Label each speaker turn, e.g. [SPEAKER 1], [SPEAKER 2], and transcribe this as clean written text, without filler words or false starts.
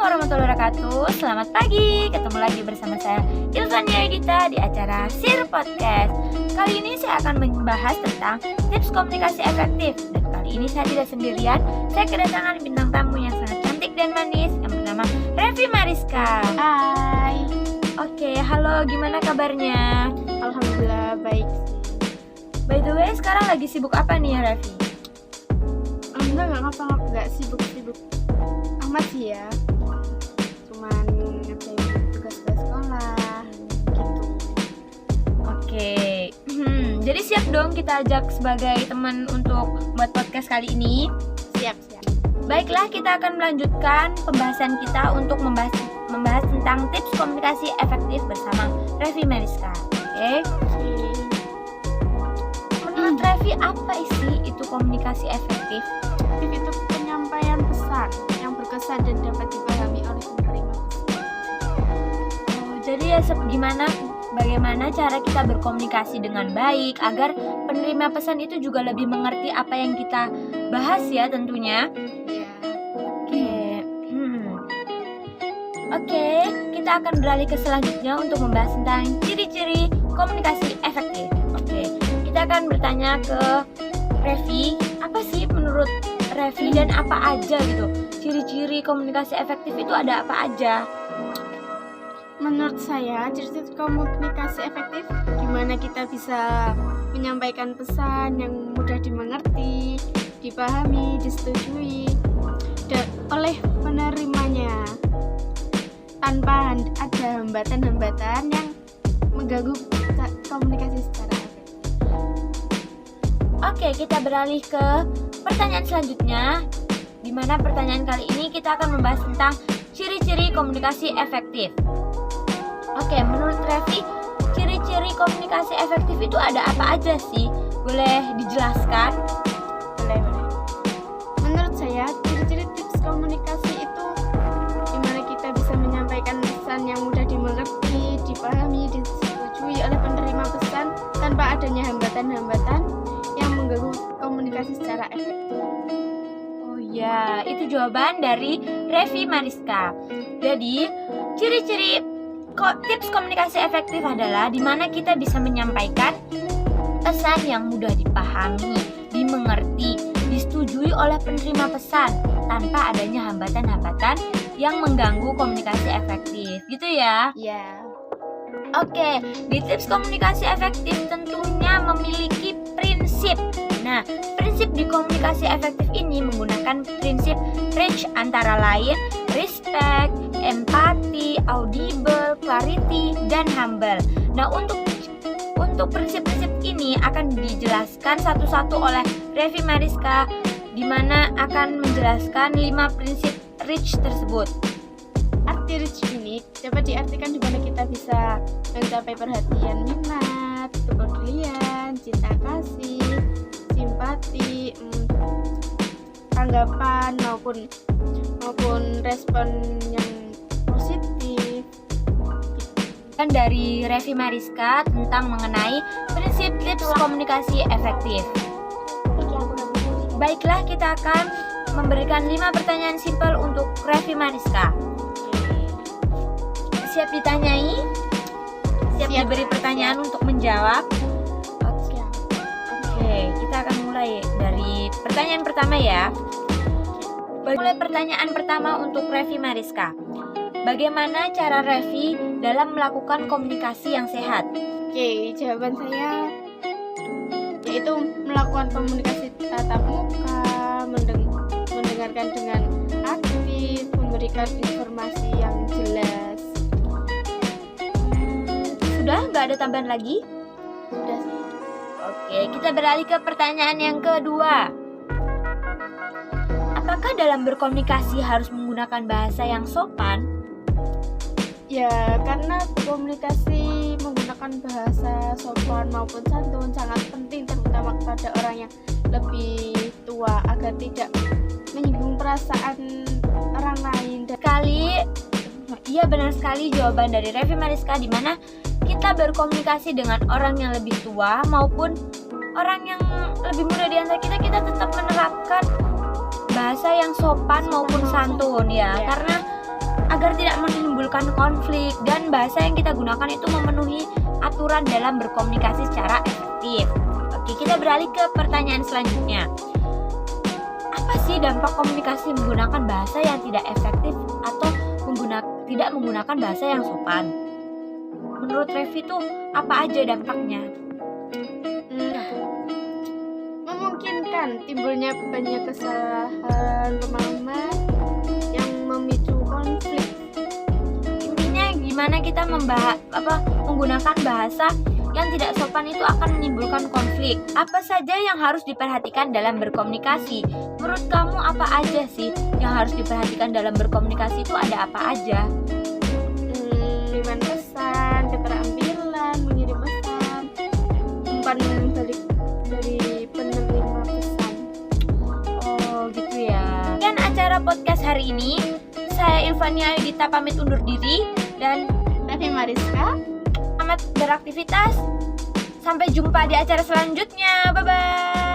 [SPEAKER 1] warahmatullahi wabarakatuh. Selamat pagi, ketemu lagi bersama saya Ilvania Edita di acara SIR Podcast. Kali ini saya akan membahas tentang tips komunikasi efektif. Dan kali ini saya tidak sendirian, saya kedatangan bintang tamu yang sangat cantik dan manis yang bernama Revi Mariska.
[SPEAKER 2] Hai.
[SPEAKER 1] Oke, halo, gimana kabarnya?
[SPEAKER 2] Alhamdulillah baik.
[SPEAKER 1] By the way, sekarang lagi sibuk apa nih ya, Revi?
[SPEAKER 2] Enggak sibuk-sibuk amat sih ya. Cuman ngerjain tugas-tugas sekolah gitu.
[SPEAKER 1] Oke, jadi siap dong kita ajak sebagai teman untuk buat podcast kali ini.
[SPEAKER 2] Siap.
[SPEAKER 1] Baiklah, kita akan melanjutkan pembahasan kita untuk membahas tentang tips komunikasi efektif bersama Revi Mariska. Oke. Menurut Revi, apa sih itu komunikasi efektif?
[SPEAKER 2] Itu penyampaian pesan yang berkesan dan dapat dipahami oleh penerima pesan.
[SPEAKER 1] Jadi ya bagaimana cara kita berkomunikasi dengan baik agar penerima pesan itu juga lebih mengerti apa yang kita bahas ya tentunya.
[SPEAKER 2] Ya.
[SPEAKER 1] Oke, kita akan beralih ke selanjutnya untuk membahas tentang ciri-ciri komunikasi efektif. Oke, kita akan bertanya ke Revi, apa sih menurut Revi dan apa aja gitu ciri-ciri komunikasi efektif itu ada apa aja?
[SPEAKER 2] Menurut saya, ciri-ciri komunikasi efektif di mana kita bisa menyampaikan pesan yang mudah dimengerti, dipahami, disetujui oleh penerimanya tanpa ada hambatan-hambatan yang mengganggu komunikasi secara efektif.
[SPEAKER 1] Oke, kita beralih ke pertanyaan selanjutnya, di mana pertanyaan kali ini kita akan membahas tentang ciri-ciri komunikasi efektif. Oke, menurut Revi, ciri-ciri komunikasi efektif itu ada apa aja sih? Boleh dijelaskan?
[SPEAKER 2] Boleh. Menurut saya, ciri-ciri tips komunikasi itu dimana kita bisa menyampaikan pesan yang mudah dimengerti, dipahami, disetujui oleh penerima pesan tanpa adanya hambatan-hambatan yang mengganggu komunikasi secara efektif.
[SPEAKER 1] Oh ya, itu jawaban dari Revi Mariska. Jadi, ciri-ciri tips komunikasi efektif adalah di mana kita bisa menyampaikan pesan yang mudah dipahami, dimengerti, disetujui oleh penerima pesan tanpa adanya hambatan-hambatan yang mengganggu komunikasi efektif. Gitu ya?
[SPEAKER 2] Ya.
[SPEAKER 1] Oke, di tips komunikasi efektif tentunya memiliki prinsip. Nah, prinsip di komunikasi efektif ini menggunakan prinsip RACH antara lain respect, empati, audible, clarity, dan humble. Nah, untuk prinsip-prinsip ini akan dijelaskan satu-satu oleh Revi Mariska, di mana akan menjelaskan 5 prinsip RACH tersebut.
[SPEAKER 2] Arti RACH ini dapat diartikan di mana kita bisa mencapai perhatian, minat, kepedulian, cinta kasih, simpati, tanggapan maupun respon yang positif.
[SPEAKER 1] Dan dari Revi Mariska tentang mengenai prinsip tips komunikasi efektif. Baiklah, kita akan memberikan 5 pertanyaan simpel untuk Revi Mariska. Siap ditanyai? Siap diberi pertanyaan untuk menjawab? Oke, kita akan mulai dari pertanyaan pertama ya. Mulai pertanyaan pertama untuk Revi Mariska. Bagaimana cara Revi dalam melakukan komunikasi yang sehat?
[SPEAKER 2] Oke, jawaban saya yaitu melakukan komunikasi tatap muka, mendengarkan dengan aktif, memberikan informasi yang jelas.
[SPEAKER 1] Sudah, nggak ada tambahan lagi?
[SPEAKER 2] Sudah.
[SPEAKER 1] Oke, kita beralih ke pertanyaan yang kedua. Apakah dalam berkomunikasi harus menggunakan bahasa yang sopan?
[SPEAKER 2] Ya, karena berkomunikasi menggunakan bahasa sopan maupun santun sangat penting, terutama kepada orang yang lebih tua agar tidak menyinggung perasaan orang lain.
[SPEAKER 1] Iya, benar sekali jawaban dari Revi Mariska, di mana kita berkomunikasi dengan orang yang lebih tua maupun orang yang lebih muda di antara kita tetap menerapkan bahasa yang sopan maupun santun ya. Karena agar tidak menimbulkan konflik, dan bahasa yang kita gunakan itu memenuhi aturan dalam berkomunikasi secara efektif. Oke, kita beralih ke pertanyaan selanjutnya. Apa sih dampak komunikasi menggunakan bahasa yang tidak efektif atau tidak menggunakan bahasa yang sopan? Menurut Revi tuh apa aja dampaknya?
[SPEAKER 2] Memungkinkan timbulnya banyak kesalahan pemahaman yang memicu konflik.
[SPEAKER 1] Intinya gimana kita menggunakan bahasa yang tidak sopan itu akan menimbulkan konflik. Apa saja yang harus diperhatikan dalam berkomunikasi? Menurut kamu apa aja sih yang harus diperhatikan dalam berkomunikasi itu ada apa aja?
[SPEAKER 2] Pengiriman pesan, keterampilan, mengirim pesan, umpan balik dari penerima pesan.
[SPEAKER 1] Oh gitu ya. Sekian acara podcast hari ini. Saya Ilvania Ayudita pamit undur diri dan
[SPEAKER 2] Revi Mariska.
[SPEAKER 1] Selamat beraktivitas. Sampai jumpa di acara selanjutnya. Bye bye.